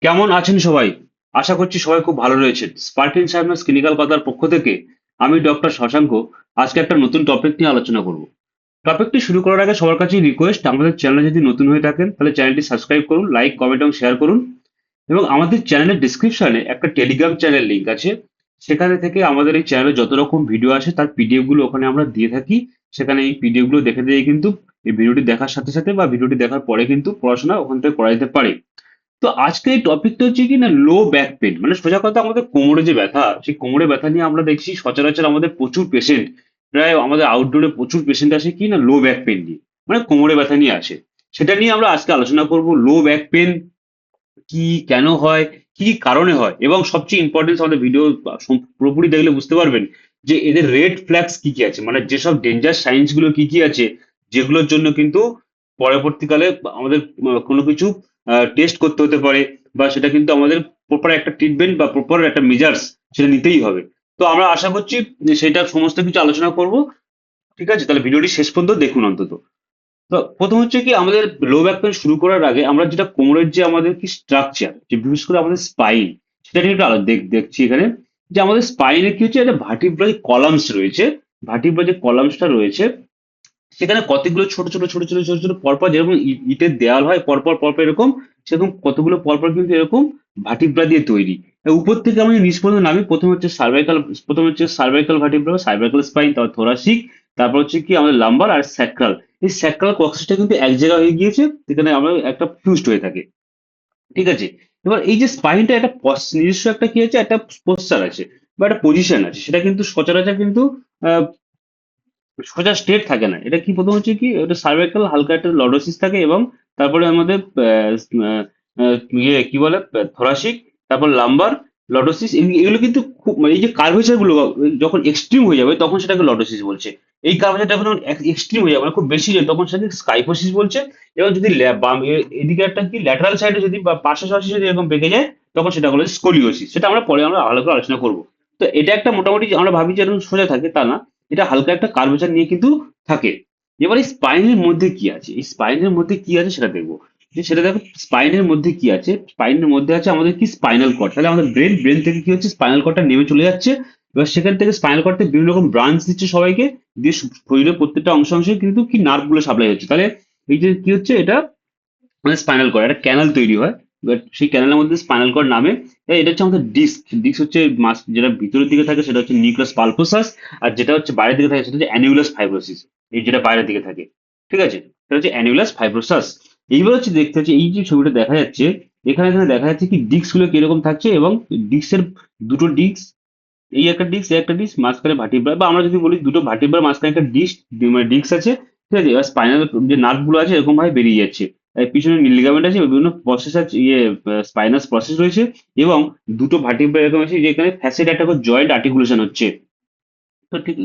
কেমন আছেন সবাই? আশা করছি সবাই খুব ভালো রয়েছেন। স্পার্কিং সায়েন্স ক্লিনিক্যাল কথার পক্ষ থেকে আমি ডক্টর শশাঙ্ক আজকে একটা নতুন টপিক নিয়ে আলোচনা করব। টপিকটি শুরু করার আগে সবার কাছে রিকোয়েস্ট, আমাদের চ্যানেলে যদি নতুন হয়ে থাকেন তাহলে চ্যানেলটি সাবস্ক্রাইব করুন, লাইক, কমেন্ট এবং শেয়ার করুন। এবং আমাদের চ্যানেলের ডিসক্রিপশনে একটা টেলিগ্রাম চ্যানেল লিংক আছে। সেখানে থেকে আমাদের এই চ্যানেলে যত রকম ভিডিও আসে তার পিডিএফ গুলো ওখানে আমরা দিয়ে থাকি। সেখানে এই পিডিএফ গুলো দেখে দিয়ে কিন্তু এই ভিডিওটি দেখার সাথে সাথে বা ভিডিওটি দেখার পরে কিন্তু পড়াশোনা ওখান থেকে করা যেতে পারে। তো আজকে এই টপিকটা হচ্ছে কি না, লো ব্যাক পেন, মানে সোজা কথা আমাদের কোমরে যে ব্যথা, সেই কোমরে ব্যথা নিয়ে আমরা দেখছি সচরাচর আমাদের প্রচুর পেশেন্ট, প্রায় আমাদের আউটডোরে প্রচুর পেশেন্ট আসে কি না লো ব্যাক পেন নিয়ে, মানে কোমরে ব্যথা নিয়ে আসে। সেটা নিয়ে আমরা আজকে আলোচনা করব, লো ব্যাক পেন কি, কেন হয়, কি কি কারণে হয়, এবং সবচেয়ে ইম্পর্টেন্স আমাদের ভিডিও পুরোপুরি দেখলে বুঝতে পারবেন যে এদের রেড ফ্ল্যাগস কি কি আছে, মানে যেসব ডেঞ্জার সাইন্স গুলো কি কি আছে, যেগুলোর জন্য কিন্তু পরবর্তীকালে আমাদের কোনো কিছু টেস্ট করতে হতে পারে, বা সেটা কিন্তু আমাদের প্রপার একটা ট্রিটমেন্ট বা প্রপার একটা মেজার্স সেটা নিতেই হবে। তো আমরা আশা করছি যে সেটা সমস্ত কিছু আলোচনা করব। ঠিক আছে, তাহলে ভিডিওটি শেষ পর্যন্ত দেখুন অন্তত। তো প্রথম হচ্ছে কি, আমাদের লো ব্যাক পেন শুরু করার আগে আমরা যেটা কোমরের যে আমাদের কি স্ট্রাকচার, যে বিশেষ করে আমাদের স্পাইন, সেটা নিয়ে একটু দেখছি এখানে। যে আমাদের স্পাইনে কি হচ্ছে, একটা ভার্টিব্রাল কলামস রয়েছে। ভার্টিব্রাল যে কলামসটা রয়েছে, সেখানে কতগুলো ছোট ছোট ছোট ছোট ছোট ছোট পরপর, যেরকম ইটের দেওয়াল হয় পরপর পরপর এরকম, সেরকম কতগুলো পরপর কিন্তু এরকম ভার্টিব্রা দিয়ে তৈরি। উপর থেকে আমি নিচ পর্যন্ত নামি, প্রথম হচ্ছে সার্ভাইকাল ভার্টিব্রা, সার্ভাইকাল স্পাইন, তারপর থোরাসিক, তারপর হচ্ছে কি আমাদের লাম্বার আর স্যাক্রাল। এই স্যাক্রাল কক্সিসটা কিন্তু এক জায়গায় হয়ে গিয়েছে, এখানে আমরা একটা ফিউজড হয়ে থাকে। ঠিক আছে। এবার এই যে স্পাইনটা একটা নিজস্ব একটা কি আছে, একটা পোস্চার আছে বা একটা পজিশন আছে, সেটা কিন্তু সচরাচর কিন্তু সোজা স্ট্রেট থাকে না। এটা কি, প্রথম হচ্ছে কি, এটা সার্ভাইকাল হালকা একটা লর্ডোসিস থাকে, এবং তারপরে আমাদের ইয়ে কি বলে, থোরাসিক, তারপর লাম্বার, লর্ডোসিস, এগুলো কিন্তু খুব, মানে এই যে কার্ভেচার গুলো যখন এক্সট্রিম হয়ে যাবে তখন সেটাকে লর্ডোসিস বলছে। এই কার্ভেচারটা যখন এক্সট্রিম হয়ে যাবে, মানে খুব বেশি হয়ে যাবে, তখন সেটাকে স্কাইফোসিস বলছে। এবং যদি এদিকে একটা কি ল্যাটারাল সাইডে যদি বা পাশাপাশি যদি এরকম বেঁকে যায়, তখন সেটা হলো স্কোলিওসিস। সেটা আমরা ভালো করে আলোচনা করবো। তো এটা একটা মোটামুটি, আমরা ভাবি যে এরকম সোজা থাকে, তা না, এটা হালকা একটা কার্ভেচার নিয়ে কিন্তু থাকে। এবার এই স্পাইনের মধ্যে কি আছে, এই স্পাইনের মধ্যে কি আছে সেটা দেখবো। সেটা দেখো, স্পাইনের মধ্যে কি আছে। স্পাইনের মধ্যে আছে আমাদের কি, স্পাইনাল কর্ড। তাহলে আমাদের ব্রেন থেকে কি হচ্ছে, স্পাইনাল কর্ডটা নেমে চলে যাচ্ছে। এবার সেখান থেকে স্পাইনাল কর্ড থেকে বিভিন্ন রকম ব্রাঞ্চ দিচ্ছে সবাইকে, দিয়ে শরীরের প্রত্যেকটা অংশ অংশে কিন্তু কি নার্ভ গুলো সাপ্লাই হচ্ছে। তাহলে এই যে কি হচ্ছে, এটা মানে স্পাইনাল কর্ড, একটা ক্যানাল তৈরি হয়। এবার সেই ক্যানালের মধ্যে স্পাইনাল কর্ড নামে। এটা হচ্ছে আমাদের ডিস্ক। ডিস্ক হচ্ছে যেটা ভিতরের দিকে থাকে সেটা হচ্ছে নিউক্লিয়াস পালপোসাস। আর যেটা হচ্ছে বাইরের দিকে থাকে সেটা হচ্ছে অ্যানিউলাস ফাইব্রোসিস। এই যেটা বাইরের দিকে থাকে, ঠিক আছে, সেটা হচ্ছে অ্যানিউলাস ফাইব্রোসাস। এইবার হচ্ছে দেখতে হচ্ছে এই যে ছবিটা দেখা যাচ্ছে, এখানে দেখা যাচ্ছে কি ডিস্ক গুলো কিরকম থাকছে, এবং ডিস্কের দুটো ডিস্ক, এই একটা ডিস্ক, এই একটা ডিস্ক, মাঝখানে ভার্টিব্রা, বা আমরা যদি বলি দুটো ভার্টিব্রার মাঝখানে একটা ডিস্ক, মানে ডিস্ক আছে। ঠিক আছে, এবার স্পাইনাল যে নার্ভ গুলো আছে এরকম ভাবে বেরিয়ে যাচ্ছে। পিছনে লিগামেন্ট আছে, বিভিন্ন প্রসেস আছে, স্পাইনাস প্রসেস রয়েছে। এবং দুটো ভার্টিব্রা এরকম আছে যেখানে ফ্যাসেট একটা করে জয়েন্ট আর্টিকুলেশন হচ্ছে। তো ঠিক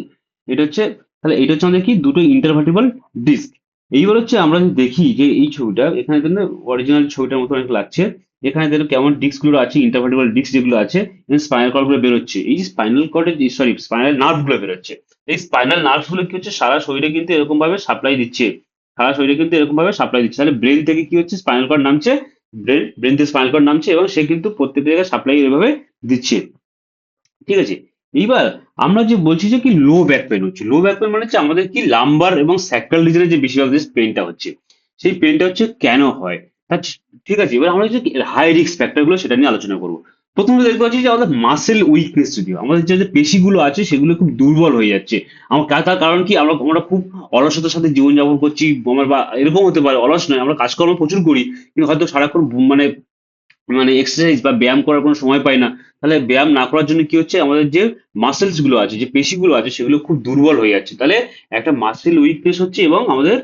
এটা হচ্ছে, তাহলে এটা হচ্ছে আমাদের কি, দুটো ইন্টারভার্টিবল ডিস্ক। এইবার হচ্ছে আমরা যদি দেখি যে এই ছবিটা, এখানে দেখুন অরিজিনাল ছবিটার মতো অনেক লাগছে। এখানে দেখুন কেমন ডিস্ক গুলো আছে, ইন্টারভার্টিবল ডিস্ক যেগুলো আছে, স্পাইনাল কর্ড গুলো বেরোচ্ছে। এই যে স্পাইনাল কর্ডের, সরি, স্পাইনাল নার্ভ গুলো বেরোচ্ছে। এই স্পাইনাল নার্ভ গুলো কি হচ্ছে, সারা শরীরে কিন্তু এরকম ভাবে সাপ্লাই দিচ্ছে। সারা শরীরে কিন্তু এরকম ভাবে সাপ্লাই দিচ্ছে। তাহলে ব্রেন থেকে কি হচ্ছে, স্পাইনাল কর্ড নামছে, ব্রেন থেকে স্পাইনাল কর্ড নামছে, এবং সে কিন্তু প্রত্যেক জায়গায় সাপ্লাই এভাবে দিচ্ছে। ঠিক আছে। এইবার আমরা যে বলছি যে কি লো ব্যাক পেন হচ্ছে, লো ব্যাক পেন মানে হচ্ছে আমাদের কি লাম্বার এবং স্যাক্রাল রিজনে যে বেশিরভাগ যে পেনটা হচ্ছে, সেই পেনটা হচ্ছে কেন হয়। ঠিক আছে, এবার আমরা হচ্ছে হাই রিস্ক ফ্যাক্টর গুলো সেটা নিয়ে আলোচনা করবো। প্রথমত দেখতে পাচ্ছি যে আমাদের মাসেল উইকনেস, যদিও আমাদের যে পেশিগুলো আছে সেগুলো খুব দুর্বল হয়ে যাচ্ছে। তার কারণ কি, আমরা আমরা খুব অলসতার সাথে জীবনযাপন করছি। আমার বা এরকম হতে পারে, অলস নয়, আমরা কাজকর্ম প্রচুর করি, কিন্তু হয়তো সারাক্ষণ মানে মানে এক্সারসাইজ বা ব্যায়াম করার কোনো সময় পাই না। তাহলে ব্যায়াম না করার জন্য কি হচ্ছে, আমাদের যে মাসেলস গুলো আছে, যে পেশিগুলো আছে, সেগুলো খুব দুর্বল হয়ে যাচ্ছে। তাহলে একটা মাসেল উইকনেস হচ্ছে, এবং আমাদের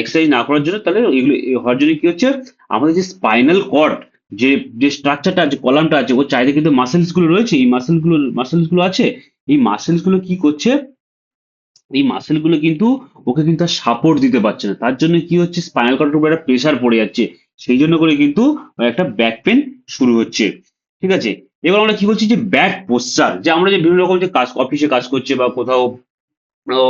এক্সারসাইজ না করার জন্য, তাহলে এগুলো হওয়ার জন্য কি হচ্ছে, আমাদের যে স্পাইনাল কর্ড, যে যে স্ট্রাকচারটা আছে, কলামটা আছে, ওর চাইতে কিন্তু মাসেলস গুলো রয়েছে, এই মাসেলস গুলো আছে। এই মাসেলস গুলো কি করছে, এই মাসেল গুলো কিন্তু ওকে কিন্তু আর সাপোর্ট দিতে পারছে না। তার জন্য কি হচ্ছে, স্পাইনাল কর্ডের উপর একটা প্রেসার পড়ে যাচ্ছে। সেই জন্য করে কিন্তু একটা ব্যাক পেন শুরু হচ্ছে। ঠিক আছে। এবার আমরা কি বলছি, যে ব্যাক পোস্চার, যে আমরা যে বিভিন্ন রকম যে কাজ, অফিসে কাজ করছে বা কোথাও ও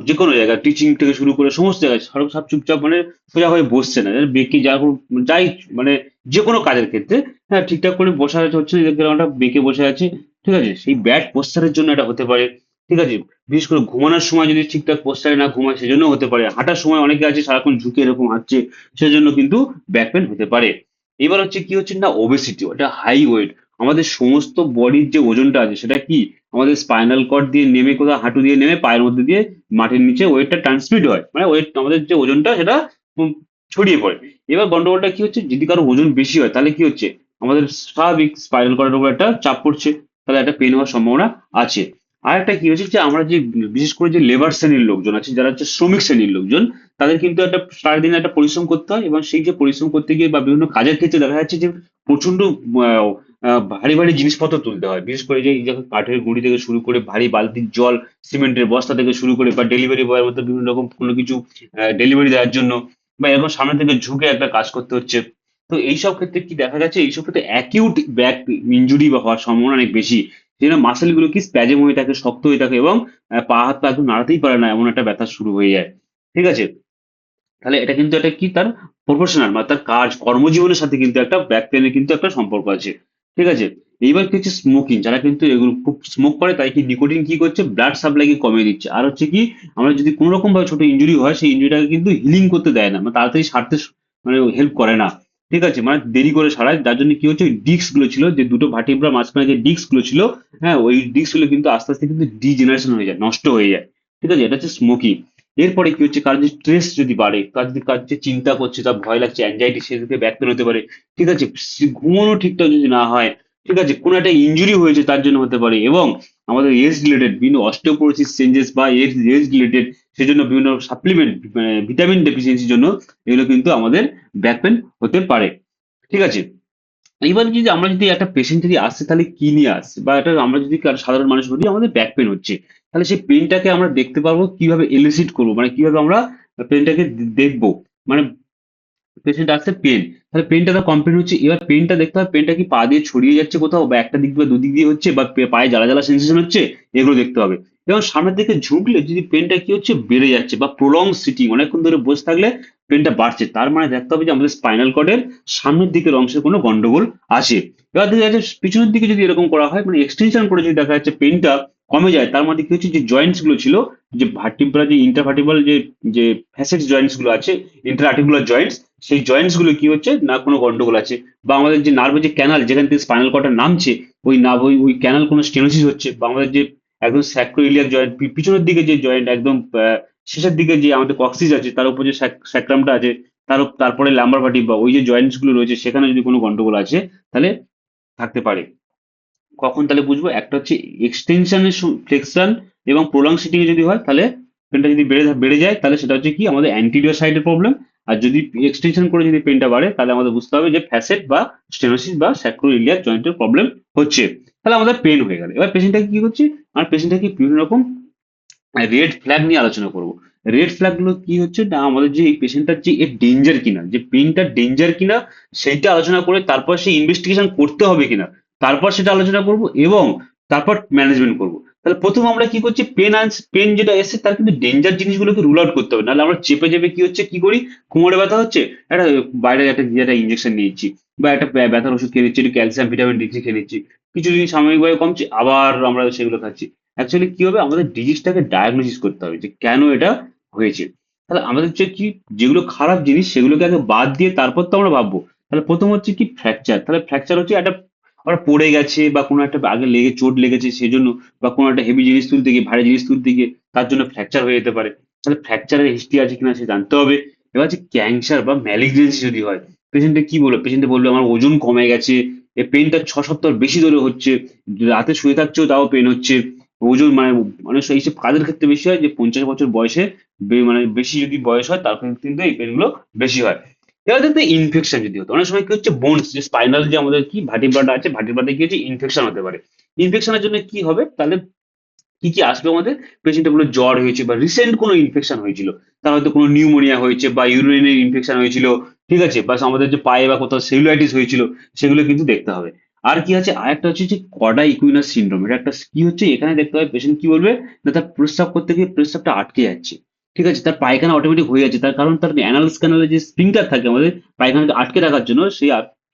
যে কোনো জায়গায়, টিচিং থেকে শুরু করে সমস্ত জায়গায় সব চুপচাপ, মানে সোজা হয়ে বসছে না, বেঁকে যাই, মানে যে কোনো কাজের ক্ষেত্রে হ্যাঁ, ঠিকঠাক করে বসা হচ্ছে না, দেখতে আমরা বেঁকে বসে আছে, ঠিক আছে, সেই ব্যাড পোস্টারের জন্য এটা হতে পারে, ঠিক আছে। বিশেষ করে ঘুমানোর সময় যদি ঠিকঠাক পোস্টারে না ঘুমায় সেজন্য হতে পারে, হাঁটার সময় অনেকে আছে সারাক্ষণ ঝুঁকে এরকম হাঁটছে, সেজন্য কিন্তু ব্যাক পেন হতে পারে। এবার হচ্ছে কি হচ্ছে না, ওবেসিটি, ওটা হাই ওয়েট। আমাদের সমস্ত বডির যে ওজনটা আছে সেটা কি আমাদের স্পাইনাল কর্ড দিয়ে নেমে, কোথাও হাঁটু দিয়ে নেমে পায়ের মধ্যে দিয়ে মাটির নিচে ওয়েটটা ট্রান্সমিট হয়, মানে ওয়েট আমাদের যে ওজনটা সেটা উম, ছড়িয়ে পড়ে। এবার গন্ডগোলটা কি হচ্ছে, যদি কারো ওজন বেশি হয় তাহলে কি হচ্ছে, আমাদের স্বাভাবিক স্পাইনাল কর্ডের উপর একটা চাপ পড়ছে, তাহলে একটা পেন হওয়ার সম্ভাবনা আছে। আর একটা কি হচ্ছে যে আমরা যে বিশেষ করে যে লেবার শ্রেণীর লোকজন আছে, যারা হচ্ছে শ্রমিক শ্রেণীর লোকজন, তাদের কিন্তু একটা সারাদিন একটা পরিশ্রম করতে হয়, এবং সেই যে পরিশ্রম করতে গিয়ে বা বিভিন্ন কাজের ক্ষেত্রে দেখা যাচ্ছে যে প্রচন্ড ভারী ভারী জিনিসপত্র তুলতে হয়, বিশেষ করে যে এই যে কাঠের গুঁড়ি থেকে শুরু করে ভারী বালতির জল, সিমেন্টের বস্তা থেকে শুরু করে, বা ডেলিভারি বয়ের মতো বিভিন্ন রকম কোনো কিছু ডেলিভারি দেওয়ার জন্য, বা এরকম সামনে থেকে ঝুঁকে একটা কাজ করতে হচ্ছে। তো এইসব ক্ষেত্রে কি দেখা যাচ্ছে, এইসব ক্ষেত্রে অ্যাকিউট ব্যাক ইনজুরি বা হওয়ার সম্ভাবনা অনেক বেশি। সেই জন্য মাসেল গুলো কি স্প্যাজম হয়ে থাকে, শক্ত হয়ে থাকে, এবং পা হাত পা একদম নাড়াতেই পারে না, এমন একটা ব্যথা শুরু হয়ে যায়, ঠিক আছে। তাহলে এটা কিন্তু একটা কি তার প্রফেশনাল মানে তার কাজ কর্মজীবনের সাথে কিন্তু একটা ব্যাক পেনের কিন্তু একটা সম্পর্ক আছে, ঠিক আছে। এইবার কি হচ্ছে, স্মোকিং, যারা কিন্তু এগুলো খুব স্মোক করে, তাই কি নিকোটিন কি করছে, ব্লাড সাপ্লাইকে কমিয়ে দিচ্ছে। আর হচ্ছে কি, আমরা যদি কোনো রকম ভাবে ছোট ইনজুরি হয়, সেই ইনজুরিটাকে কিন্তু হিলিং করতে দেয় না, মানে তাড়াতাড়ি সারতে মানে হেল্প করে না, ঠিক আছে, মানে দেরি করে সারায়। যার জন্য কি হচ্ছে, ওই ডিস্ক গুলো ছিল, যে দুটো ভার্টিব্রার মাঝখানে যে ডিস্ক গুলো ছিল, হ্যাঁ, ওই ডিস্ক গুলো কিন্তু আস্তে আস্তে কিন্তু ডিজেনারেশন হয়ে যায়, নষ্ট হয়ে যায়, ঠিক আছে। এটা হচ্ছে স্মোকিং। এরপরে কি হচ্ছে, কার যে স্ট্রেস যদি বাড়ে, কার যে চিন্তা করছে, তার ভয় লাগছে, অ্যাংজাইটি, সেদিকে ব্যাক পেন হতে পারে, ঠিক আছে। ঘুমানো ঠিকঠাক যদি না হয়, ঠিক আছে, কোনো একটা ইনজুরি হয়েছে তার জন্য হতে পারে, এবং আমাদের এজ রিলেটেড বিভিন্ন অস্টিওপোরোসিস চেঞ্জেস বা এজ রিলেটেড, সেজন্য বিভিন্ন সাপ্লিমেন্ট, ভিটামিন ডেফিসিয়েন্সির জন্য এগুলো কিন্তু আমাদের ব্যাক পেন হতে পারে, ঠিক আছে। এবার যদি আমরা যদি একটা পেশেন্ট যদি আসে, তাহলে কি নিয়ে আসছে, বা এটা আমরা যদি সাধারণ মানুষ বলি আমাদের ব্যাক পেন হচ্ছে, তাহলে সেই পেনটাকে আমরা দেখতে পারবো কিভাবে, এলিসিট করবো, মানে কিভাবে আমরা পেনটাকে দেখবো, মানে পেশেন্ট আসছে পেন, তাহলে পেনটা তো কমপ্লিট হচ্ছে, এবার পেনটা দেখতে হবে পেনটা কি পা দিয়ে ছড়িয়ে যাচ্ছে কোথাও, বা একটা দিক বা দুদিক দিয়ে হচ্ছে, বা পায়ে জ্বালা জ্বালা সেন্সেশন হচ্ছে, এগুলো দেখতে হবে। এবং সামনের দিকে ঝুঁকলে যদি পেনটা কি হচ্ছে বেড়ে যাচ্ছে, বা প্রলং সিটিং অনেকক্ষণ ধরে বসে থাকলে পেনটা বাড়ছে, তার মানে দেখতে হবে যে আমাদের স্পাইনাল কর্ডের সামনের দিকের অংশের কোনো গন্ডগোল আছে। এবার দেখা যাচ্ছে পিছনের দিকে যদি এরকম করা হয়, মানে এক্সটেনশন করে যদি দেখা যাচ্ছে পেনটা কমে যায়, তার মানে কি হচ্ছে, যে জয়েন্টস গুলো ছিল, যে ভার্টিব্রা, যে ইন্টারভার্টিব্রাল যে যে ফ্যাসেট জয়েন্টস গুলো আছে, ইন্টার আর্টিকুলার জয়েন্টস, সেই জয়েন্টস গুলো কি হচ্ছে না কোনো গন্ডগোল আছে, বা আমাদের যে নার্ভের যে ক্যানাল যেখান থেকে স্পাইনাল কর্ডটা নামছে, ওই নার্ভ ওই ক্যানাল কোনো স্টেনোসিস হচ্ছে, বা আমাদের যে একদম স্যাক্রোইলিয়াক জয়েন্ট, পিছনের দিকে যে জয়েন্ট একদম শেষের দিকে যে আমাদের কক্সিস আছে, তার উপর যে স্যাক্রামটা আছে, তারপরে লাম্বার ভার্টিব্রা, ওই যে জয়েন্টস গুলো রয়েছে সেখানে যদি কোনো গন্ডগোল আছে, তাহলে থাকতে পারে। কখন তাহলে বুঝবো, একটা হচ্ছে এক্সটেনশনের ফ্লেকশন এবং প্রোলং সিটিং যদি হয়, তাহলে পেনটা যদি বেড়ে যায়, তাহলে সেটা হচ্ছে কি আমাদের অ্যান্টিরিয়র সাইডের প্রবলেম। আর যদি এক্সটেনশন করে যদি পেনটা বাড়ে, তাহলে আমাদের বুঝতে হবে যে ফ্যাসেট বা স্টেনোসিস বা স্যাক্রোইলিয়াক জয়েন্টের প্রবলেম হচ্ছে, তাহলে আমাদের পেন হয়ে গেল। এবার পেশেন্টটাকে কি করছি, আর পেশেন্টটাকে বিভিন্ন রকম রেড ফ্ল্যাগ নিয়ে আলোচনা করব। রেড ফ্ল্যাগ গুলো কি হচ্ছে না, আমাদের যে এই পেশেন্টটার যে এর ডেঞ্জার কিনা, যে পেনটা ডেঞ্জার কিনা, সেইটা আলোচনা করে তারপর সেই ইনভেস্টিগেশন করতে হবে কিনা, তারপর সেটা আলোচনা করব, এবং তারপর ম্যানেজমেন্ট করব। তাহলে প্রথম আমরা কি করছি, পেন যেটা এসে তার কিন্তু ডেঞ্জার জিনিসগুলোকে রুল আউট করতে হবে, নাহলে আমরা চেপে চেপে কি হচ্ছে, কি করি, কোমরে ব্যথা হচ্ছে, একটা বাইরে একটা ইঞ্জেকশন নিয়েছি, বা একটা ব্যথার ওষুধ খেয়ে নিচ্ছি, একটু ক্যালসিয়াম ভিটামিন ডি খেয়ে নিচ্ছি, কিছুদিন সাময়িকভাবে কমছে, আবার আমরা সেগুলো খাচ্ছি। অ্যাকচুয়ালি কি হবে, আমাদের ডিজিজটাকে ডায়াগনোসিস করতে হবে যে কেন এটা হয়েছে। তাহলে আমাদের যে কি, যেগুলো খারাপ জিনিস সেগুলোকে আগে বাদ দিয়ে তারপর তো আমরা ভাববো। তাহলে প্রথম হচ্ছে কি, ফ্র্যাকচার। তাহলে ফ্র্যাকচার হচ্ছে একটা, ওরা পড়ে গেছে বা কোনো একটা আগে লেগে চোট লেগেছে সেজন্য, বা কোনো একটা হেভি জিনিস তুলতে গিয়ে, ভারী জিনিস তুলতে গিয়ে তার জন্য ফ্র্যাকচার হয়ে যেতে পারে। তাহলে ফ্র্যাকচারের হিস্ট্রি আছে কিনা সে জানতে হবে। এবার হচ্ছে ক্যান্সার বা ম্যালিগনেন্সি যদি হয়, পেশেন্টে কি বলবে, পেশেন্টে বলবে আমার ওজন কমে গেছে, এই পেনটা 6 সপ্তাহ বেশি ধরে হচ্ছে, রাতে শুয়ে থাকছেও তাও পেন হচ্ছে, ওজন মানে অনেক সময় এইসব কাজের ক্ষেত্রে বেশি হয়, যে 50 বছর বয়সে মানে বেশি যদি বয়স হয়, তার ক্ষেত্রে কিন্তু এই পেনগুলো বেশি হয়। এবার দেখতে ইনফেকশন যদি হতো, অনেক সময় কি হচ্ছে, বোনস যে স্পাইনাল যে আমাদের কি ভার্টিব্রাটা আছে, ভার্টিব্রাতে কি হচ্ছে, ইনফেকশন হতে পারে। ইনফেকশনের জন্য কি হবে, তাহলে কি কি আসবে আমাদের, পেশেন্টের কোনো জ্বর হয়েছে, বা রিসেন্ট কোনো ইনফেকশন হয়েছিল, তার হয়তো কোনো নিউমোনিয়া হয়েছে, বা ইউরিনের ইনফেকশন হয়েছিল, ঠিক আছে, বা আমাদের যে পায়ে বা কোথাও সেলুলাইটিস হয়েছিল, সেগুলো কিন্তু দেখতে হবে। আর কি আছে, আরেকটা হচ্ছে যে কডা ইকুইনাস সিনড্রোম, এটা একটা কি হচ্ছে, এখানে দেখতে হবে পেশেন্ট কি বলবে, না তার প্রস্রাব করতে গিয়ে প্রস্রাবটা আটকে যাচ্ছে, ঠিক আছে, তার পায়খানা অটোমেটিক হয়ে যাচ্ছে, তার কারণ তার অ্যানালস ক্যানালে যে স্পিংটার থাকে আমাদের পায়খানাকে আটকে রাখার জন্য, সেই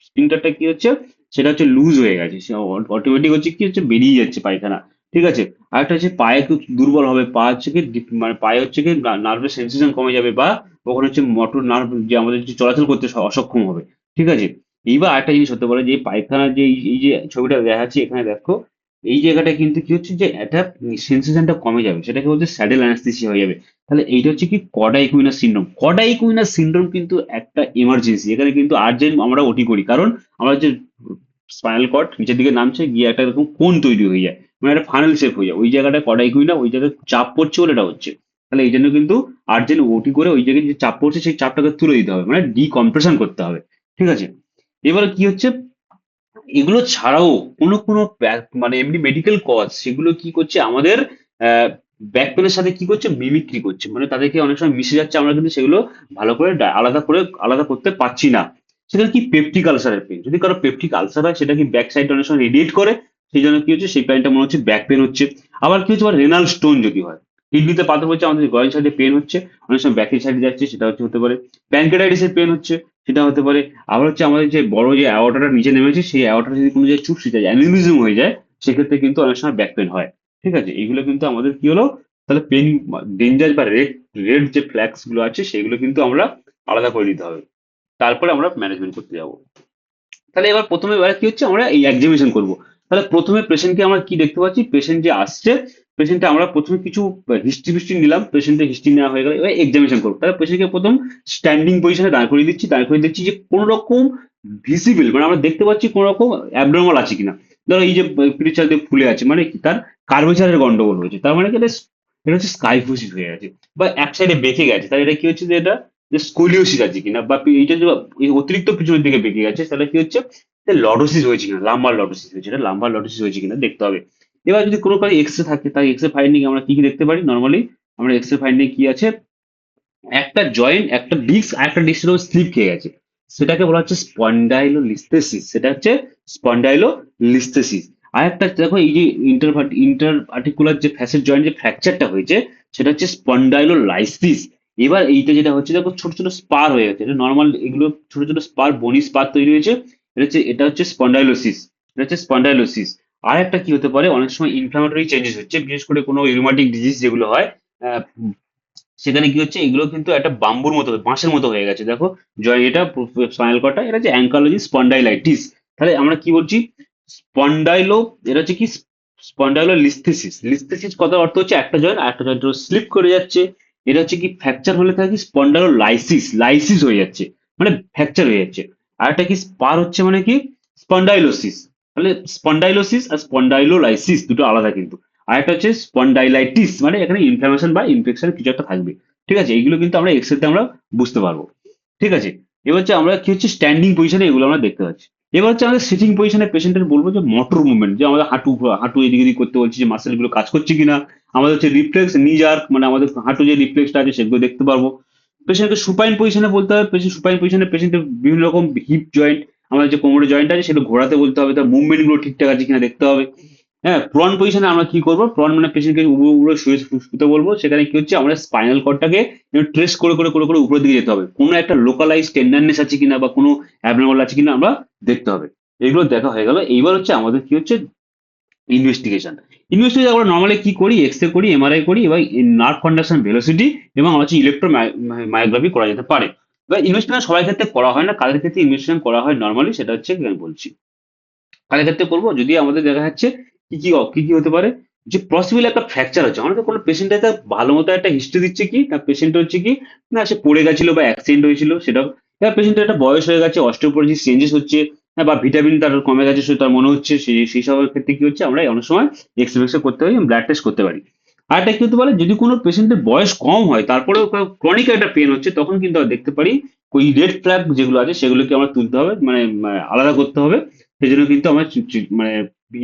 স্পিংটারটা কি হচ্ছে, সেটা হচ্ছে লুজ হয়ে গেছে, সে অটোমেটিক হচ্ছে কি হচ্ছে বেরিয়ে যাচ্ছে পায়খানা। ঠিক আছে। আরেকটা হচ্ছে পায়ে খুব দুর্বল হবে, পা হচ্ছে কি মানে পায়ে হচ্ছে কি নার্ভের সেন্সেশন কমে যাবে, বা ওখানে হচ্ছে মোটর নার্ভ যে আমাদের যে চলাচল করতে অসক্ষম হবে। ঠিক আছে। এইবার আরেকটা জিনিস হতে পারে যে পায়খানা যে এই যে ছবিটা দেখাচ্ছি এখানে দেখো, এই জায়গাটা কিন্তু কি হচ্ছে যে একটা সেন্সেশনটা কমে যাবে, সেটাকে বলছে স্যাডেল অ্যানাস্থেসিয়া হয়ে যাবে। তাহলে এইটা হচ্ছে কি কডাইকুইনাস সিনড্রোম। কডাইকুইনাস সিনড্রোম কিন্তু একটা এমার্জেন্সি, এখানে কিন্তু আর্জেন্ট আমরা ওটি করি, কারণ আমরা যে স্পাইনাল কর্ড নিচের দিকে নামছে গিয়ে একটা এরকম কোণ তৈরি হয়ে যায়, মানে একটা ফানেল শেপ হয়ে যায়, ওই জায়গাটা কডাইকুইনা, ওই জায়গায় চাপ পড়ছে বলে এটা হচ্ছে। তাহলে এই জন্য কিন্তু আর্জেন্ট ওটি করে ওই জায়গায় যে চাপ পড়ছে সেই চাপটাকে তুলে দিতে হবে, মানে ডিকম্প্রেশন করতে হবে। ঠিক আছে। এবারে কি হচ্ছে, এগুলো ছাড়াও কোনো কোনো মানে এমনি মেডিকেল কজ সেগুলো কি করছে আমাদের ব্যাক পেনের সাথে কি করছে মিমিক্রি করছে, মানে তাদেরকে অনেক সময় মিশে যাচ্ছে, আমরা কিন্তু সেগুলো ভালো করে আলাদা করতে পারছি না। সেটা কি পেপটিক আলসারের পেন, যদি কারো পেপটিক আলসার হয় সেটা কি ব্যাক সাইড অনেক সময় রেডিয়েট করে, সেই জন্য কি হচ্ছে সেই পেনটা মনে হচ্ছে ব্যাক পেন হচ্ছে। আবার কি হচ্ছে রেনাল স্টোন যদি হয়, কিডনিতে পাথর হচ্ছে, আমাদের গয়ের সাইডে পেন হচ্ছে, অনেক সময় ব্যাকের সাইডে যাচ্ছে, সেটা হচ্ছে হতে পারে। প্যানক্রেটাইটিসের পেন হচ্ছে, সেটা হতে পারে। আবার হচ্ছে আমাদের যে বড় যে অ্যাওর্টাটা নিচে নেমেছে সেই অ্যাওর্টাটা যদি কোনো জায়গায় চুপসে যায়, অ্যানিউরিজম হয়ে যায়, সেক্ষেত্রে কিন্তু অনেক সময় ব্যাক পেন হয়। ঠিক আছে। এইগুলো কিন্তু আমাদের কি হলো, তাহলে পেন ডেঞ্জার বা রেড রেড যে ফ্ল্যাগস গুলো আছে সেগুলো কিন্তু আমরা আলাদা করে নিতে হবে, তারপরে আমরা ম্যানেজমেন্ট করতে যাবো। তাহলে এবার প্রথমে এবার কি হচ্ছে আমরা এই এক্সামিনেশন করব। তাহলে প্রথমে পেশেন্টকে আমরা কি দেখতে পাচ্ছি, পেশেন্ট যে আসছে, পেশেন্টে আমরা প্রথমে কিছু হিস্ট্রি ফিস্ট্রি নিলাম, পেশেন্টের হিস্ট্রি নেওয়া হয়ে গেলে এবার এক্সামিনেশন করবো। তাহলে পেশেন্টকে প্রথম স্ট্যান্ডিং পজিশনে দাঁড় করিয়ে দিচ্ছি যে কোনো রকম ভিজিবল, মানে আমরা দেখতে পাচ্ছি কোনো রকম অ্যাবনর্মাল আছে কিনা। ধরো এই যে পিঠের দিয়ে ফুলে আছে, মানে কি তার কার্ভেচারের গন্ডগোল হয়েছে, তার মানে কি এটা হচ্ছে স্কাইফোসিস হয়ে গেছে, বা এক সাইডে বেঁকে গেছে, তাহলে এটা কি হচ্ছে যে এটা যে স্কোলিওসিস আছে কিনা, বা এইটা যে এই অতিরিক্ত পিছনের দিকে বেঁকে গেছে, তাহলে কি হচ্ছে লর্ডোসিস হয়েছে কিনা, লাম্বার লর্ডোসিস হয়েছে, এটা লাম্বার লর্ডোসিস হয়েছে কিনা দেখতে হবে। এবার যদি কোনো কারো এক্সরে থাকে, তাই এক্সরে ফাইন্ডিং আমরা কি কি দেখতে পারি নর্মালি, আমরা এক্সরে ফাইন্ডিং কি আছে, একটা জয়েন্ট, একটা ডিস্ক আর একটা ডিস্কের উপর স্লিপ খেয়ে গেছে, সেটাকে বলা হচ্ছে স্পন্ডাইলোলিস্থেসিস, সেটা হচ্ছে স্পন্ডাইলোলিস্থেসিস। আর একটা দেখো এই যে ইন্টার আর্টিকুলার যে ফ্যাসেট জয়েন্ট যে ফ্র্যাকচারটা হয়েছে, সেটা হচ্ছে স্পন্ডাইলোলাইসিস। এবার এইটা যেটা হচ্ছে দেখো ছোট ছোট স্পার হয়ে গেছে, এটা নর্মাল, এগুলো ছোট ছোট স্পার, বনি স্পার তৈরি হয়েছে, এটা হচ্ছে স্পন্ডাইলোসিস, এটা হচ্ছে স্পন্ডাইলোসিস। আর একটা কি হতে পারে, অনেক সময় ইনফ্লামেটরি চেঞ্জেস হচ্ছে, বিশেষ করে কোনো রিউমাটিক ডিজিজ যেগুলো হয়, আহ, সেখানে কি হচ্ছে এগুলো কিন্তু একটা বাম্বুর মতো বাঁশের মতো হয়ে গেছে দেখো, এটা স্পাইনাল কর্ডটা, এটা হচ্ছে অ্যাঙ্কালজি স্পন্ডাইলাইটিস। তাহলে আমরা কি বলছি, স্পন্ডাইলো, এটা হচ্ছে কি স্পন্ডাইলো লিস্থেসিস। লিস্থেসিস কথার অর্থ হচ্ছে একটা জয়েন্ট আর একটা জয়েন্ট স্লিপ করে যাচ্ছে। এটা হচ্ছে কি ফ্র্যাকচার হলে থাকে স্পন্ডাইলো লাইসিস, লাইসিস হয়ে যাচ্ছে, মানে ফ্র্যাকচার হয়ে যাচ্ছে। আর একটা কি স্পার হচ্ছে মানে কি স্পন্ডাইলোসিস। তাহলে স্পন্ডাইলোসিস আর স্পন্ডাইলোলাইসিস দুটো আলাদা কিন্তু। আর একটা হচ্ছে স্পন্ডাইলাইটিস, মানে এখানে ইনফ্লামেশন বা ইনফেকশন কিছু একটা থাকবে। ঠিক আছে। এইগুলো কিন্তু আমরা এক্সরেতে আমরা বুঝতে পারবো। ঠিক আছে। এবার হচ্ছে আমরা কি হচ্ছে স্ট্যান্ডিং পজিশনে এগুলো আমরা দেখতে পাচ্ছি। এবার হচ্ছে আমাদের সিটিং পজিশনে পেশেন্টের বলবো যে মোটর মুভমেন্ট, যে আমাদের হাঁটু হাঁটু এদিক এদিক করতে বলছি, যে মাসেল গুলো কাজ করছে কিনা। আমাদের হচ্ছে রিফ্লেক্স নিজ আর্ক, মানে আমাদের হাঁটু যে রিফ্লেক্সটা আছে সেগুলো দেখতে পারবো। পেশেন্টকে সুপাইন পজিশনে বলতে হবে, পেশেন্ট সুপাইন পজিশনে পেশেন্টের বিভিন্ন রকম হিপ জয়েন্ট, আমাদের যে কোমরের জয়েন্ট আছে সেগুলো ঘোরাতে বলতে হবে, তার মুভমেন্ট গুলো ঠিকঠাক আছে কিনা দেখতে হবে। হ্যাঁ, প্রন পজিশনে আমরা কি করবো, প্রন মানে পেশেন্টকে উপরে উপরে শুতে বলবো, সেখানে কি হচ্ছে আমরা স্পাইনাল কর্ডটাকে ট্রেস করে উপরের দিকে যেতে হবে, কোনো একটা লোকালাইজ টেন্ডারনেস আছে কিনা বা কোনো অ্যাবনর্মাল আছে কিনা আমরা দেখতে হবে। এগুলো দেখা হয়ে গেল। এইবার হচ্ছে আমাদের কি হচ্ছে ইনভেস্টিগেশন। ইনভেস্টিগেশন আমরা নর্মালি কি করি, এক্সরে করি, এমআরআই করি, এবং নার্ভ কন্ডাকশন ভেলোসিটি এবং হচ্ছে মায়োগ্রাফি করা যেতে পারে। এবার ইনভেস্টিগেশন সবার ক্ষেত্রে করা হয় না, কাদের ক্ষেত্রে ইনভেস্টিগেশন করা হয় নর্মালি সেটা হচ্ছে আমি বলছি। কাদের ক্ষেত্রে করবো, যদি আমাদের দেখা যাচ্ছে কি কি হতে পারে, যে পসিবল একটা ফ্র্যাকচার হচ্ছে, আমাদের কোনো পেশেন্ট একটা ভালো মতো একটা হিস্ট্রি দিচ্ছে কি না, পেশেন্ট হচ্ছে কি না সে পড়ে গেছিল বা অ্যাক্সিডেন্ট হয়েছিল সেটা। এবার পেশেন্টের একটা বয়স হয়ে গেছে, অস্টিওপোরোসিস চেঞ্জেস হচ্ছে, হ্যাঁ, বা ভিটামিন তার কমে গেছে সে তার মনে হচ্ছে, সেই সবের ক্ষেত্রে কি হচ্ছে আমরা অনেক সময় এক্সরে করতে পারি, ব্লাড টেস্ট করতে পারি। আর একটা কি হতে পারে, যদি কোনো পেশেন্টের বয়স কম হয় তারপরেও ক্রনিক একটা পেন হচ্ছে, তখন কিন্তু আমরা দেখতে পারি ওই রেড ফ্ল্যাগ যেগুলো আছে সেগুলোকে আমরা তুলতে হবে, মানে আলাদা করতে হবে। সেই জন্য কিন্তু আমার মানে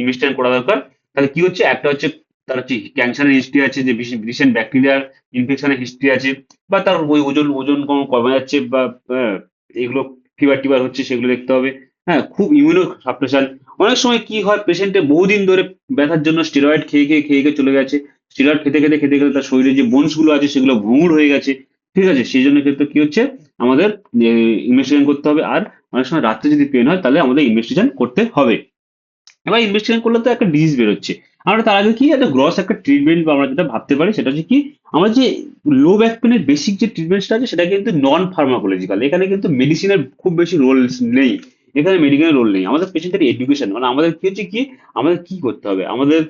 ইনভেস্টিগেশন করা দরকার। তাহলে কি হচ্ছে, একটা হচ্ছে তার হচ্ছে ক্যান্সারের হিস্ট্রি আছে, যে রিসেন্ট ব্যাকটেরিয়ার ইনফেকশনের হিস্ট্রি আছে, বা তার ওই ওজন ওজন কমে যাচ্ছে, বা এগুলো ফিভার টিভার হচ্ছে সেগুলো দেখতে হবে। হ্যাঁ, খুব ইমিউনো সাপ্রেশন। অনেক সময় কি হয়, পেশেন্টের বহুদিন ধরে ব্যথার জন্য স্টেরয়েড খেয়ে খেয়ে চলে গেছে, স্টেরয়েড খেতে খেতে তার শরীরে যে বোনস গুলো আছে সেগুলো ভঙ্গুর হয়ে গেছে, ঠিক আছে, সেই জন্য কিন্তু কি হচ্ছে আমাদের ইনভেস্টিগেশন করতে হবে। আর অনেক সময় রাত্রে যদি পেন হয় তাহলে আমাদের ইনভেস্টিগেশন করতে হবে। এবার ইনভেস্টিগেশন করলে তো একটা ডিজিজ বেরোচ্ছে, আমরা তার আগে কি একটা গ্রস একটা ট্রিটমেন্ট আমরা যেটা ভাবতে পারি সেটা হচ্ছে কি, আমরা যে লো ব্যাক পেনের বেসিক যে ট্রিটমেন্টটা আছে সেটা কিন্তু নন ফার্মাকোলজিক্যাল, এখানে কিন্তু মেডিসিনের খুব বেশি রোল নেই, এখানে মেডিকেলের রোল নেই, আমাদের পেশেন্টের এডুকেশন, মানে আমাদের কি হচ্ছে কি, আমাদের কি করতে হবে, আমাদের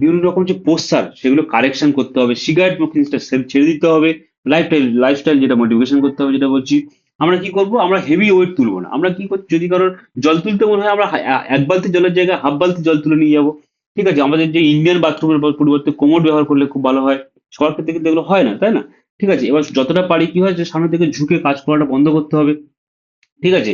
বিভিন্ন রকম যে পোস্টার সেগুলো কারেকশন করতে হবে, সিগারেট স্মোকিংটা ছেড়ে দিতে হবে, লাইফস্টাইল যেটা মডিফিকেশন করতে হবে যেটা বলছি। আমরা কি করব, আমরা হেভি ওয়েট তুলবো না, আমরা কি করছি যদি কারোর জল তুলতে মনে হয় আমরা এক বালতি জলের জায়গায় হাফ বালতি জল তুলে নিয়ে যাবো। ঠিক আছে, আমাদের যে ইন্ডিয়ান বাথরুমের পরিবর্তে কোমোড ব্যবহার করলে খুব ভালো হয়, সবার ক্ষেত্রে কিন্তু এগুলো হয় না, তাই না? ঠিক আছে, এবার যতটা পারি কি হয় যে সামনে থেকে ঝুঁকে কাজ করাটা বন্ধ করতে হবে। ঠিক আছে,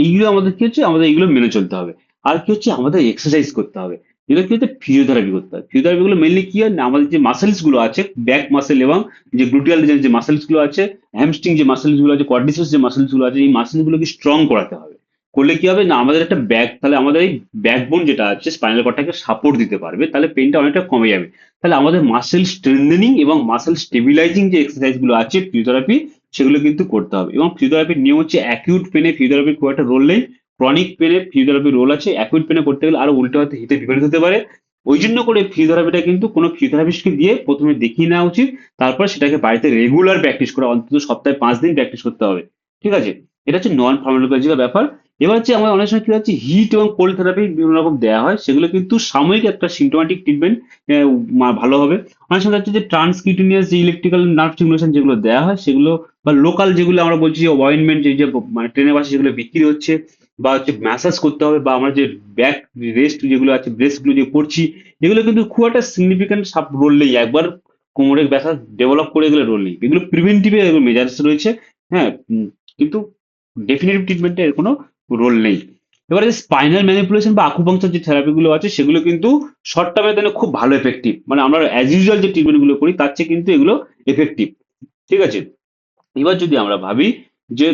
এইগুলো আমাদের কি হচ্ছে, আমাদের এইগুলো মেনে চলতে হবে। আর কি হচ্ছে, আমাদের এক্সারসাইজ করতে হবে, এগুলো কি হচ্ছে ফিজিওথেরাপি করতে হবে। ফিজিওথেরাপি গুলো মেনলি কি হয় না, আমাদের যে মাসেলস গুলো আছে, ব্যাক মাসেল এবং যে গ্লুটিয়াল যে মাসেলস গুলো আছে, হ্যামস্ট্রিং যে মাসেলস গুলো আছে, কোয়াড্রিসেপস যে মাসেলস গুলো আছে, এই মাসেল গুলোকে স্ট্রং করাতে হবে। করলে কি হবে না, আমাদের একটা ব্যাক, তাহলে আমাদের এই ব্যাকবোন যেটা আছে স্পাইনাল কর্ডটাকে সাপোর্ট দিতে পারবে, তাহলে পেনটা অনেকটা কমে যাবে। তাহলে আমাদের মাসেল স্ট্রেংথেনিং এবং মাসেল স্টেবিলাইজিং যে এক্সারসাইজ গুলো আছে ফিজিওথেরাপি, সেগুলো কিন্তু করতে হবে। এবং ফিজিওথেরাপির নিয়ম হচ্ছে অ্যাকিউট পেনে ফিজিওথেরাপির খুব একটা রোল নেই, ক্রনিক পেনে ফিজিওথেরাপির রোল আছে, অ্যাকিউট পেনে করতে গেলে আরো উল্টো হতে হিতে বিপরীত হতে পারে। ওই জন্য করে ফিজিওথেরাপিটা কিন্তু কোনো ফিজিওথেরাপিস্টকে দিয়ে প্রথমে দেখিয়ে নেওয়া উচিত, তারপর সেটাকে বাড়িতে রেগুলার প্র্যাকটিস করা, অন্তত সপ্তাহে 5 দিন প্র্যাকটিস করতে হবে। ঠিক আছে, এটা হচ্ছে নন ফার্মাকোলজিক্যাল ব্যাপার। এবার হচ্ছে আমার অনেক সময় কি হচ্ছে, হিট এবং কোল্ড থেরাপি বিভিন্ন রকম দেওয়া হয়, সেগুলো কিন্তু সাময়িক একটা সিমটোম্যাটিক ট্রিটমেন্ট ভালো হবে। অনেক সময় হচ্ছে যে ট্রান্সকিউটিনিয়াস যে ইলেকট্রিক্যাল নার্ভ স্টিমুলেশন যেগুলো দেওয়া হয় সেগুলো, বা লোকাল যেগুলো আমরা বলছি যে অয়েনমেন্ট যে যে মানে ট্রেনের পাশে যেগুলো বিক্রি হচ্ছে, বা হচ্ছে ম্যাসাজ করতে হবে, বা আমরা যে ব্যাক রেস্ট যেগুলো আছে ব্রেস্ট গুলো যে করছি, এগুলো কিন্তু খুব একটা সিগনিফিকেন্ট সাব রোল নেই, একবার কোমরের ব্যথা ডেভেলপ করে গেলে রোল নেই, এগুলো প্রিভেন্টিভে মেজার্স রয়েছে। হ্যাঁ, কিন্তু ডেফিনেটিভ ট্রিটমেন্টে এর কোনো রোল নেই। এবারে স্পাইনাল ম্যানিপুলেশন বা আকুপাংচার যে থেরাপি গুলো আছে সেগুলো কিন্তু শর্ট টার্মের জন্য খুব ভালো এফেক্টিভ, মানে আমরা অ্যাজ ইউজুয়াল যে ট্রিটমেন্ট গুলো করি তার চেয়ে কিন্তু এগুলো এফেক্টিভ। ঠিক আছে, এবার যদি আমরা ভাবি যে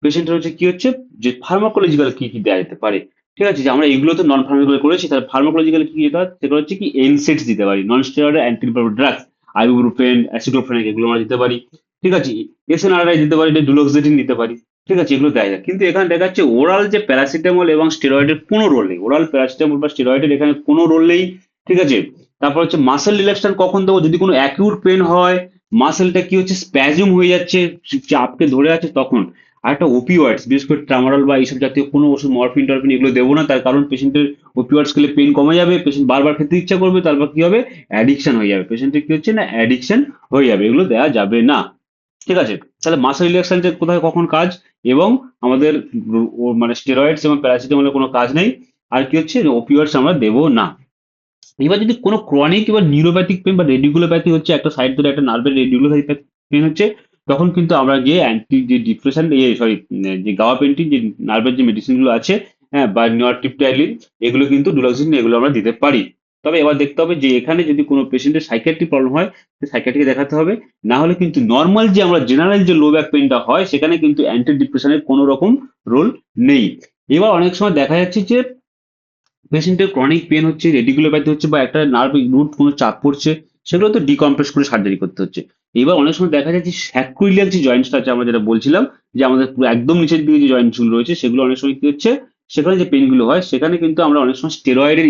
পেশেন্টের হচ্ছে কি হচ্ছে, যে ফার্মাকোলজিক্যাল কি কি দেওয়া যেতে পারে। ঠিক আছে, যে আমরা এগুলো তো নন ফার্মাকোলজিক্যাল করেছি, তাহলে ফার্মাকোলজিক্যাল কি যেটা হয় সেটা হচ্ছে কি এনসেডস দিতে পারি, নন steroid anti drugs, ibuprofen, aceclofenac, এগুলো আমরা দিতে পারি। ঠিক আছে, এসএনআরআই দিতে পারি, ডুলোক্সেটিন দিতে পারি। ঠিক আছে, এগুলো দেয় না, কিন্তু এখানে দেখা যাচ্ছে ওরাল যে প্যারাসিটামল এবং স্টেরয়েডের কোনো রোল নেই, ওরাল প্যারাসিটামল বা স্টেরয়েডের এখানে কোনো রোল নেই। ঠিক আছে, তারপর হচ্ছে মাসেল রিল্যাক্সেশন কখন দেবো, যদি কোনো অ্যাকিউট পেন হয়, মাসেলটা কি হচ্ছে স্প্যাজম হয়ে যাচ্ছে, চাপকে ধরে আছে তখন। আর একটা ওপিওয়েডস, বিশেষ করে ট্রামাডল বা এইসব জাতীয় কোনো ওষুধ, মরফিন টরফিন এগুলো দেবো না, তার কারণ পেশেন্টের ওপিওয়েডস খেলে পেন কমে যাবে, পেশেন্ট বারবার খেতে ইচ্ছা করবে, তারপর কি হবে, অ্যাডিকশন হয়ে যাবে, পেশেন্টের কি হচ্ছে না অ্যাডিকশন হয়ে যাবে, এগুলো দেওয়া যাবে না। ঠিক আছে, তাহলে মাসেল রিল্যাক্সেশন কোথায় কখন কাজ, এবং আমাদের মানে স্টেরয়েডস এবং প্যারাসিটামলের কোনো কাজ নেই। আর কি হচ্ছে, ওপিওয়েডস আমরা দেবো না। এবার যদি কোনো ক্রনিক এবার নিউরোপ্যাথিক পেন বা রেডিকুলোপ্যাথি হচ্ছে, একটা সাইড ধরে একটা নার্ভের রেডিকুলোপ্যাথি পেন হচ্ছে, তখন কিন্তু আমরা গিয়ে অ্যান্টি যে ডিপ্রেশন সরি যে গাওয়াপেন্টিন যে নার্ভের যে মেডিসিন গুলো আছে, হ্যাঁ, বা নিওরট্রিপটাইলিন, এগুলো কিন্তু ডুলোক্সিন, এগুলো আমরা দিতে পারি। তবে এবার দেখতে হবে যে এখানে যদি কোনো পেশেন্টের সাইকিয়াট্রিক প্রবলেম হয়, সাইকিয়াট্রিকে দেখাতে হবে। না হলে কিন্তু নর্মাল যে আমরা জেনারেল যে লো ব্যাক পেনটা হয় সেখানে কিন্তু অ্যান্টি ডিপ্রেশনের কোনো রকম রোল নেই। এবার অনেক সময় দেখা যাচ্ছে যে পেশেন্টের ক্রনিক পেন হচ্ছে, রেডিকুলোপ্যাথি হচ্ছে, বা একটা নার্ভ রুট কোনো চাপ পড়ছে, সেগুলো তো ডিকম্প্রেস করে সার্জারি করতে হচ্ছে। এবার অনেক সময় দেখা যাচ্ছে স্যাক্রোইলিয়াক যে জয়েন্টসটা আছে, আমরা যেটা বলছিলাম যে আমাদের পুরো একদম নিচের দিকে যে জয়েন্টস গুলো রয়েছে, সেগুলো অনেক সময় কি হচ্ছে, সেখানে যে পেন গুলো হয় সেখানে কিন্তু আমরা অনেক সময় স্টেরয়েডের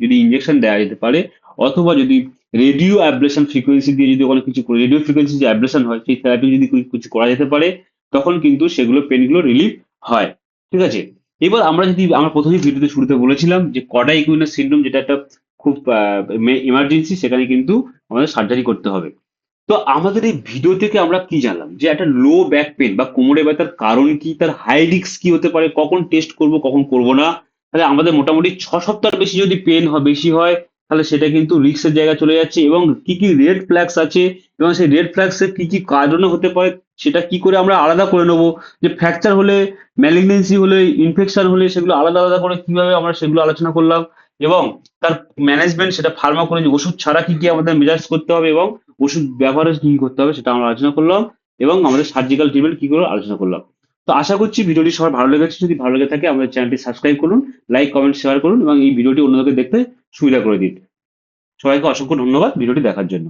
যদি ইনজেকশন দেওয়া যেতে পারে, অথবা যদি রেডিও অ্যাব্লেশন ফ্রিকোয়েন্সি দিয়ে যদি অনেক কিছু রেডিও ফ্রিকোয়েন্সি যে অ্যাব্লেশন হয় সেই থেরাপি যদি কিছু করা যেতে পারে, তখন কিন্তু সেগুলো পেনগুলো রিলিফ হয়। ঠিক আছে, এবার আমরা যদি আমরা প্রথমেই ভিডিওতে শুরুতে বলেছিলাম যে কডা ইকুইনাস সিনড্রোম যেটা একটা খুব ইমার্জেন্সি, সেখানে কিন্তু আমাদের সার্জারি করতে হবে। তো আমাদের এই ভিডিও থেকে আমরা কি জানলাম, যে একটা লো ব্যাক পেন বা কোমরে ব্যথার কারণ কি, তার হাই রিস্ক কি হতে পারে, কখন টেস্ট করব কখন করব না। তাহলে আমাদের মোটামুটি 6 সপ্তাহ বেশি যদি পেন হয় বেশি হয়, তাহলে সেটা কিন্তু রিস্কের জায়গায় চলে যাচ্ছে, এবং কি কি রেড ফ্ল্যাগস আছে, এবং সেই রেড ফ্ল্যাগস এর কি কি কারণে হতে পারে, সেটা কি করে আমরা আলাদা করে নেবো। যে ফ্র্যাকচার হলে, ম্যালিগনেন্সি হলে, ইনফেকশন হলে, সেগুলো আলাদা আলাদা করে কিভাবে আমরা সেগুলো আলোচনা করলাম, এবং তার ম্যানেজমেন্ট, সেটা ফার্মাকোলজি ওষুধ ছাড়া কি কি আমাদের মেজার্স করতে হবে, এবং ওষুধ ব্যবহারে কি কি করতে হবে সেটা আমরা আলোচনা করলাম, এবং আমাদের সার্জিক্যাল ট্রিটমেন্ট কি করে আলোচনা করলাম। তো আশা করছি ভিডিওটি সবার ভালো লেগেছে, যদি ভালো লেগে থাকে আমাদের চ্যানেলটি সাবস্ক্রাইব করুন, লাইক কমেন্ট শেয়ার করুন, এবং এই ভিডিওটি অন্যদেরকে দেখতে সুবিধা করে দিন। সবাইকে অসংখ্য ধন্যবাদ ভিডিওটি দেখার জন্য।